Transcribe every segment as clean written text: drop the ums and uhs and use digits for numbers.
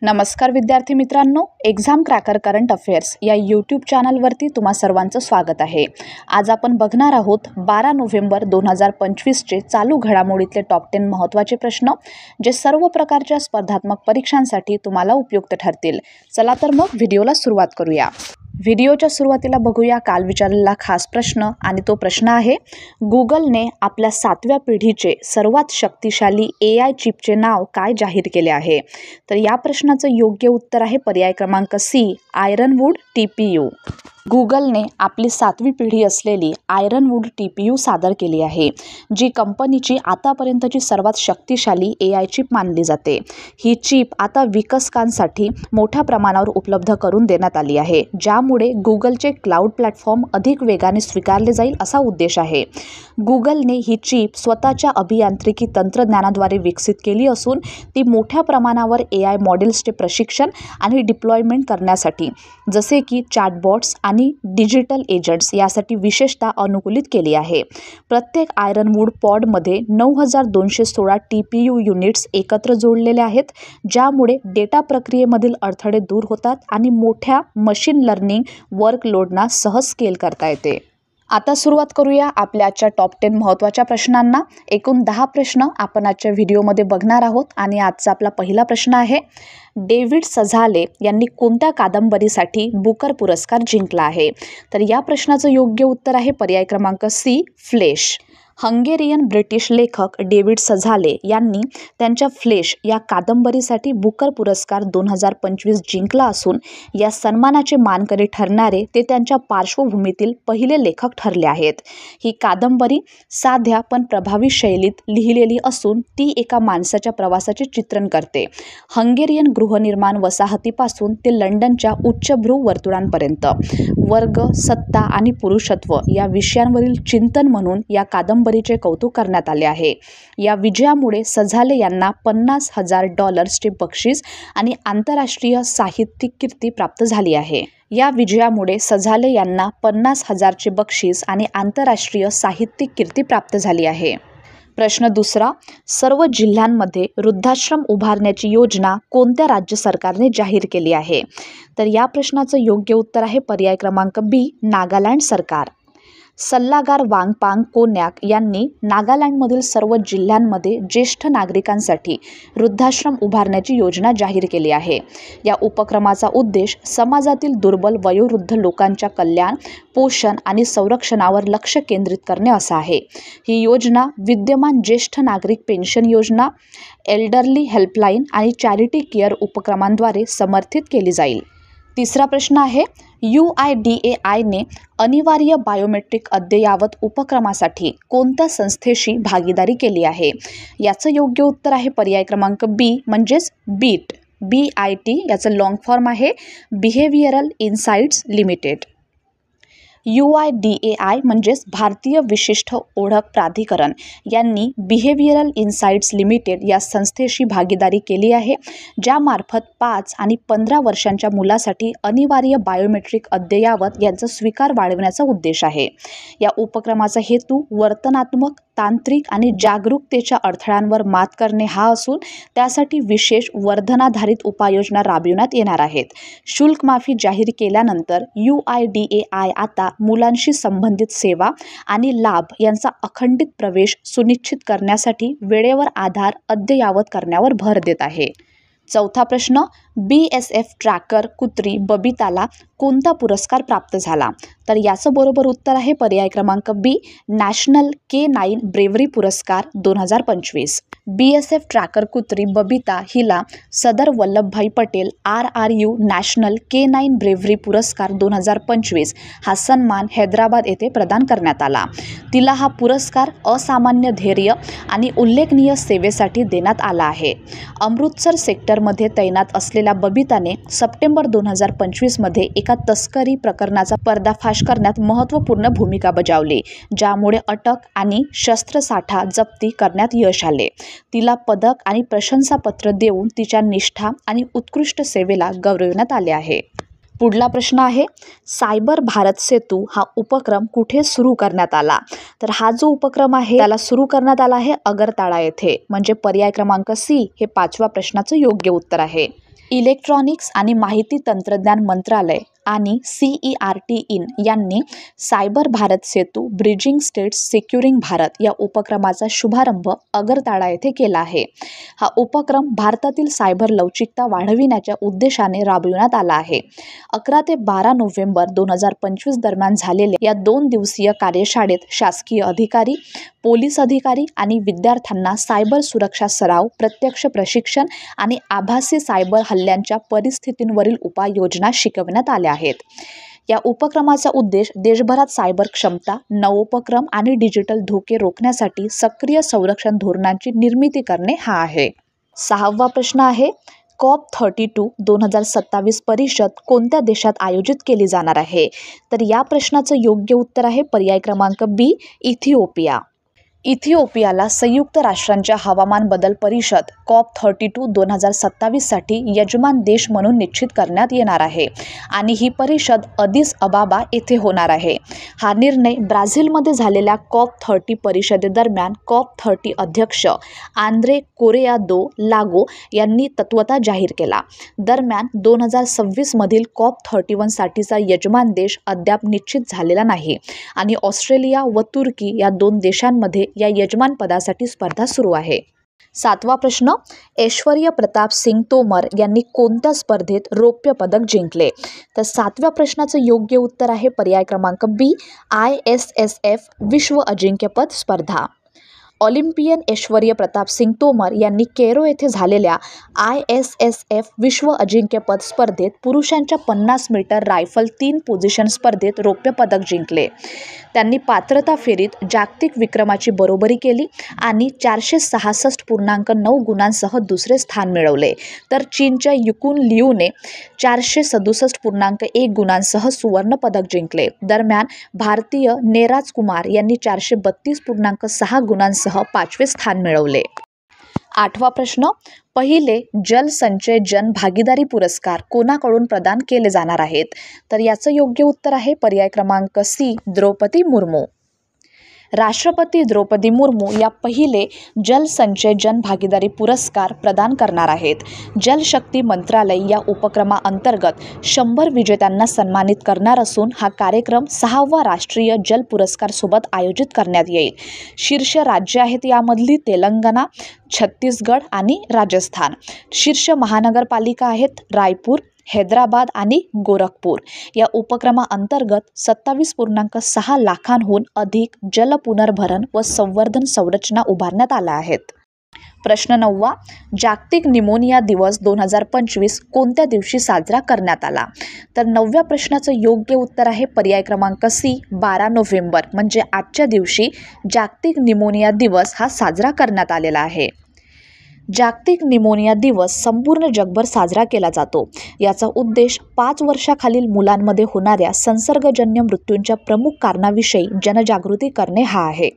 नमस्कार विद्यार्थी मित्रांनो, एक्झाम क्रॅकर करंट अफेअर्स या यूट्यूब चॅनलवरती तुम्हा सर्वांचं स्वागत आहे। आज आपण बघणार आहोत 12 नोव्हेंबर 2025चे चालू घडामोडीतले टॉप 10 महत्त्वाचे प्रश्न, जे सर्व प्रकारच्या स्पर्धात्मक परीक्षांसाठी तुम्हाला उपयुक्त ठरतील। चला तर मग व्हिडिओला सुरुवात करूया। व्हिडिओच्या सुरुवातीला बघूया काल विचारलेला खास प्रश्न, आणि तो प्रश्न आहे, गुगलने आपल्या 7व्या पिढीचे सर्वात शक्तिशाली AI चिपचे नाव काय जाहीर केले आहे? तर या प्रश्नाचं योग्य उत्तर आहे पर्याय क्रमांक C, आयरनवूड TPU। गुगलने आपली 7वी पिढी असलेली आयरनवूड TPU सादर केली आहे, जी कंपनीची आतापर्यंतची सर्वात शक्तिशाली AI चिप मानली जाते। ही चिप आता विकसकांसाठी मोठ्या प्रमाणावर उपलब्ध करून देण्यात आली आहे, ज्यामुळे गुगलचे क्लाउड प्लॅटफॉर्म अधिक वेगाने स्वीकारले जाईल असा उद्देश आहे। गुगलने ही चिप स्वतःच्या अभियांत्रिकी तंत्रज्ञानाद्वारे विकसित केली असून ती मोठ्या प्रमाणावर AI मॉडेल्सचे प्रशिक्षण आणि डिप्लॉयमेंट करण्यासाठी, जसे की चॅटबॉट्स आणि डिजिटल एजंट्स यासाठी विशेषतः अनुकूलित केली आहे। प्रत्येक आयरनवूड पॉडमध्ये 9216 TPU युनिट्स एकत्र जोडलेले आहेत, ज्यामुळे डेटा प्रक्रियेमधील अडथळे दूर होतात आणि मोठ्या मशीन लर्निंग वर्कलोडना सहज स्केल करता येते। आता सुरुवात करूया आपल्या आजच्या टॉप 10 महत्त्वाच्या प्रश्नांना। एकूण 10 प्रश्न आपण आजच्या व्हिडिओमध्ये बघणार आहोत, आणि आजचा आपला पहिला प्रश्न आहे, डेव्हिड सझाले यांनी कोणत्या कादंबरीसाठी बुकर पुरस्कार जिंकला आहे? तर या प्रश्नाचं योग्य उत्तर आहे पर्याय क्रमांक C, फ्लेश। हंगेरियन ब्रिटिश लेखक डेव्हिड सझाले यांनी त्यांच्या फ्लेश या कादंबरीसाठी बुकर पुरस्कार 2025 जिंकला असून या सन्मानाचे मानकरी ठरणारे ते त्यांच्या पार्श्वभूमीतील पहिले लेखक ठरले आहेत। ही कादंबरी साध्या पण प्रभावी शैलीत लिहिलेली असून ती एका माणसाच्या प्रवासाचे चित्रण करते, हंगेरियन गृहनिर्माण वसाहतीपासून ते लंडनच्या उच्चभ्रू वर्तुळांपर्यंत। वर्ग, सत्ता आणि पुरुषत्व या विषयांवरील चिंतन म्हणून या कादंबरीचे कौतुक करण्यात आले आहे। या विजयामुळे सझाले यांना $50,000चे बक्षीस आणि आंतरराष्ट्रीय साहित्यिक कीर्ती प्राप्त झाली आहे। या विजयामुळे सझाले यांना 50,000चे बक्षीस आणि आंतरराष्ट्रीय साहित्यिक कीर्ती प्राप्त झाली आहे। प्रश्न दुसरा, सर्व जिल्ह्यांमध्ये वृद्धाश्रम उभारण्याची योजना कोणत्या राज्य सरकारने जाहीर केली आहे? तर या प्रश्नाचं योग्य उत्तर आहे पर्याय क्रमांक B, नागालँड सरकार। सल्लागार वांगपांग कोन्याक यांनी नागालँडमधील सर्व जिल्ह्यांमध्ये ज्येष्ठ नागरिकांसाठी वृद्धाश्रम उभारण्याची योजना जाहीर केली आहे। या उपक्रमाचा उद्देश समाजातील दुर्बल वयोवृद्ध लोकांच्या कल्याण, पोषण आणि संरक्षणावर लक्ष केंद्रित करणे असा आहे। ही योजना विद्यमान ज्येष्ठ नागरिक पेन्शन योजना, एल्डरली हेल्पलाईन आणि चॅरिटी केअर उपक्रमांद्वारे समर्थित केली जाईल। तिसरा प्रश्न आहे, UIDAIने अनिवार्य बायोमेट्रिक अद्ययावत उपक्रमासाठी कोणत्या संस्थेशी भागीदारी केली आहे? याचं योग्य उत्तर आहे पर्याय क्रमांक B, म्हणजेच BIT, BIT याचं लॉंग फॉर्म आहे बिहेवियरल इन्साइट्स लिमिटेड। UIDAI म्हणजेच भारतीय विशिष्ट ओळख प्राधिकरण यांनी बिहेवियरल इन्साइट्स लिमिटेड या संस्थेशी भागीदारी केली आहे, ज्यामार्फत 5 आणि 15 वर्षांच्या मुलासाठी अनिवार्य बायोमेट्रिक अद्ययावत यांचा स्वीकार वाढवण्याचा उद्देश आहे। या उपक्रमाचा हेतू वर्तनात्मक, तांत्रिक आणि जागरूकतेच्या अडथळ्यांवर मात करणे हा असून त्यासाठी विशेष वर्धनाधारित उपाययोजना राबविण्यात येणार आहेत। शुल्क माफी जाहीर केल्यानंतर UIDAI आता मुलांशी संबंधित सेवा आणि लाभ यांचा अखंडित प्रवेश सुनिश्चित करण्यासाठी वेळेवर आधार अद्ययावत करण्यावर भर देत आहे। चौथा प्रश्न, BSF ट्रॅकर कुत्री बबिताला कोणता पुरस्कार प्राप्त झाला? तर याचं बरोबर उत्तर आहे पर्याय क्रमांक B, नॅशनल K9 ब्रेव्हरी पुरस्कार 2025। BSF ट्रॅकर कुत्री बबिता हिला Sardar Vallabhbhai Patel RRU national K9 bravery पुरस्कार 2025 हा सन्मान हैदराबाद येथे प्रदान करण्यात आला। तिला हा पुरस्कार असामान्य धैर्य आणि उल्लेखनीय सेवेसाठी देण्यात आला आहे। अमृतसर सेक्टरमध्ये तैनात असलेल्या बबिताने सप्टेंबर 2025 मध्ये एका तस्करी प्रकरणाचा पर्दाफाश करण्यात महत्त्वपूर्ण भूमिका बजावली, ज्यामुळे अटक आणि शस्त्रसाठा जप्ती करण्यात यश आले। तिला पदक आणि प्रशंसापत्र देऊन तिच्या निष्ठा आणि उत्कृष्ट सेवेला गौरविण्यात आले आहे। पुढला प्रश्न आहे, सायबर भारत सेतू हा उपक्रम कुठे सुरू करण्यात आला? तर हा जो उपक्रम आहे त्याला सुरू करण्यात आला आहे अगरताळा येथे, म्हणजे पर्याय क्रमांक C हे 5व्या प्रश्नाचं योग्य उत्तर आहे। इलेक्ट्रॉनिक्स आणि माहिती तंत्रज्ञान मंत्रालय आणि CERT इन यांनी सायबर भारत सेतू ब्रिजिंग स्टेट्स सिक्युरिंग भारत या उपक्रमाचा शुभारंभ आगरताळा येथे केला आहे. हा उपक्रम भारतातील सायबर लवचिकता वाढविण्याच्या उद्देशाने राबविण्यात आला आहे. 11 ते 12 नोव्हेंबर 2025 दरम्यान झालेल्या या 2 दिवसीय कार्यशाळेत शासकीय अधिकारी, पोलीस अधिकारी आणि विद्यार्थ्यांना सायबर सुरक्षा सराव, प्रत्यक्ष प्रशिक्षण आणि आभासी सायबर हल्ल्यांच्या परिस्थितींवरील उपाययोजना शिकवण्यात आल्या आहेत. या उपक्रमाचा उद्देश देशभरात सायबर क्षमता, नवोपक्रम आणि डिजिटल धोके रोखण्यासाठी सक्रिय संरक्षण धोरणांची निर्मिती करणे हा आहे. 6वा प्रश्न आहे, COP32 2027 परिषद कोणत्या देशात आयोजित केली जाणार आहे? तर या प्रश्नाचं योग्य उत्तर आहे पर्याय क्रमांक B, इथिओपिया. इथिओपियाला संयुक्त राष्ट्रांच्या हवामान बदल परिषद COP32 2027 साठी यजमान देश म्हणून निश्चित करण्यात येणार आहे आणि ही परिषद अदिस अबाबा येथे होणार आहे. हा निर्णय ब्राझीलमध्ये झालेल्या COP30 परिषदेदरम्यान COP30 अध्यक्ष आंद्रे कोरेया दो लागो यांनी तत्वतः जाहीर केला. दरम्यान 2026 मधील COP31 साठीचा यजमान देश अद्याप निश्चित झालेला नाही आणि ऑस्ट्रेलिया व तुर्की या 2 देशांमध्ये या यजमान पदासाठी स्पर्धा सुरू आहे. 7वा प्रश्न, ऐश्वर्य प्रताप सिंग तोमर यांनी कोणत्या स्पर्धेत रौप्य पदक जिंकले? तर 7व्या प्रश्नाचं योग्य उत्तर आहे पर्याय क्रमांक B, ISSF विश्व अजिंक्यपद स्पर्धा. ऑलिम्पियन ऐश्वर्य प्रताप सिंग तोमर यांनी कैरो येथे झालेल्या ISSF विश्व अजिंक्यपद स्पर्धेत पुरुषांच्या 50 मीटर रायफल 3 पोझिशन स्पर्धेत रौप्य पदक जिंकले. त्यांनी पात्रता फेरीत जागतिक विक्रमाची बरोबरी केली आणि 466.9 गुणांसह दुसरे स्थान मिळवले. तर चीनच्या युकुन लियूने 467.1 गुणांसह सुवर्ण पदक जिंकले. दरम्यान भारतीय नेराज कुमार यांनी 432.6 गुणांसह 5वे स्थान मिळवले. 8वा प्रश्न, पहिले जल संचय जन भागीदारी पुरस्कार कोणाकडून प्रदान केले जाणार आहेत? तर याचं योग्य उत्तर आहे पर्याय क्रमांक C, द्रौपदी मुर्मू. राष्ट्रपती द्रौपदी मुर्मू या पहिले जल संचय जन भागीदारी पुरस्कार प्रदान करणार आहेत. जलशक्ती मंत्रालय या उपक्रमाअंतर्गत 100 विजेत्यांना सन्मानित करणार असून हा कार्यक्रम 6वा राष्ट्रीय जल पुरस्कार सोबत आयोजित करण्यात येईल. शीर्ष राज्य आहेत यामधली तेलंगणा, छत्तीसगड आणि राजस्थान. शीर्ष महानगरपालिका आहेत रायपूर, हैदराबाद आणि गोरखपूर. या उपक्रमाअंतर्गत 27.6 लाखांहून अधिक जल पुनर्भरण व संवर्धन संरचना उभारण्यात आल्या आहेत. प्रश्न 9वा, जागतिक निमोनिया दिवस 2025 कोणत्या दिवशी साजरा करण्यात आला? तर 9व्या प्रश्नाचं योग्य उत्तर आहे पर्याय क्रमांक C, 12 नोव्हेंबर म्हणजे आजच्या दिवशी जागतिक निमोनिया दिवस हा साजरा करण्यात आलेला आहे. जागतिक निमोनिया दिवस संपूर्ण जगभर साजरा केला जातो. याचा उद्देश 5 वर्षाखालील मुलांमध्ये होणाऱ्या संसर्गजन्य मृत्यूंच्या प्रमुख कारणाविषयी जनजागृती करणे हा आहे.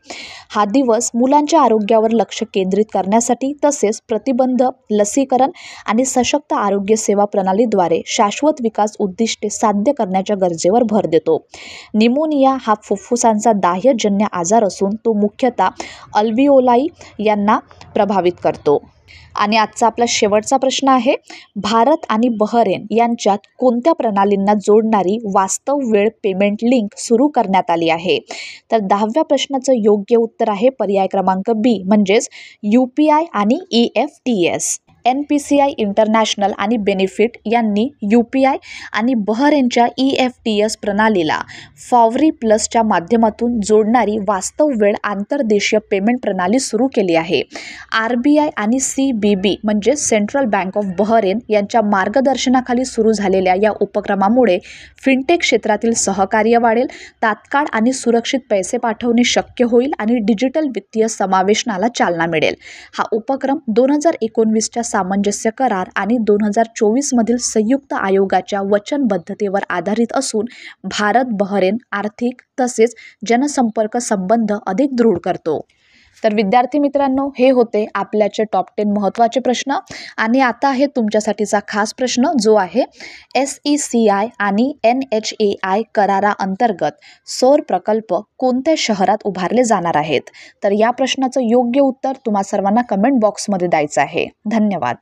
हा दिवस मुलांच्या आरोग्यावर लक्ष केंद्रित करण्यासाठी तसेच प्रतिबंध, लसीकरण आणि सशक्त आरोग्य सेवा प्रणालीद्वारे शाश्वत विकास उद्दिष्टे साध्य करण्याच्या गरजेवर भर देतो. निमोनिया हा फुफ्फुसांचा दाह्यजन्य आजार असून तो मुख्यतः अल्व्हिओलाई यांना प्रभावित करतो. आणि आजचा आपला शेवटचा प्रश्न आहे, भारत आणि बहरेन यांच्यात कोणत्या प्रणालींना जोडणारी वास्तव वेळ पेमेंट लिंक सुरू करण्यात आली आहे? तर 10व्या प्रश्नाचं योग्य उत्तर आहे पर्याय क्रमांक B म्हणजेच UPI आणि EFTS. NPCI इंटरनॅशनल आणि बेनिफिट यांनी UPI आणि बहरेनच्या EFTS प्रणालीला फॉवरी प्लसच्या माध्यमातून जोडणारी वास्तव वेळ आंतरदेशीय पेमेंट प्रणाली सुरू केली आहे. RBI आणि CBB म्हणजे सेंट्रल बँक ऑफ बहरेन यांच्या मार्गदर्शनाखाली सुरू झालेल्या या उपक्रमामुळे फिनटेक क्षेत्रातील सहकार्य वाढेल, तात्काळ आणि सुरक्षित पैसे पाठवणे शक्य होईल आणि डिजिटल वित्तीय समावेशनाला चालना मिळेल. हा उपक्रम 2019च्या सामंजस्य करार आणि 2024 मधील संयुक्त आयोगाच्या वचनबद्धतेवर आधारित असून भारत बहरेन आर्थिक तसेच जनसंपर्क संबंध अधिक दृढ करतो. तर विद्यार्थी मित्रांनो, हे होते आपल्याचे टॉप 10 महत्त्वाचे प्रश्न. आणि आता आहे तुमच्यासाठीचा खास प्रश्न जो आहे SECI आणि NHAI कराराअंतर्गत सौर प्रकल्प कोणत्या शहरात उभारले जाणार आहेत? तर या प्रश्नाचं योग्य उत्तर तुम्हा सर्वांना कमेंट बॉक्समध्ये द्यायचं आहे. धन्यवाद.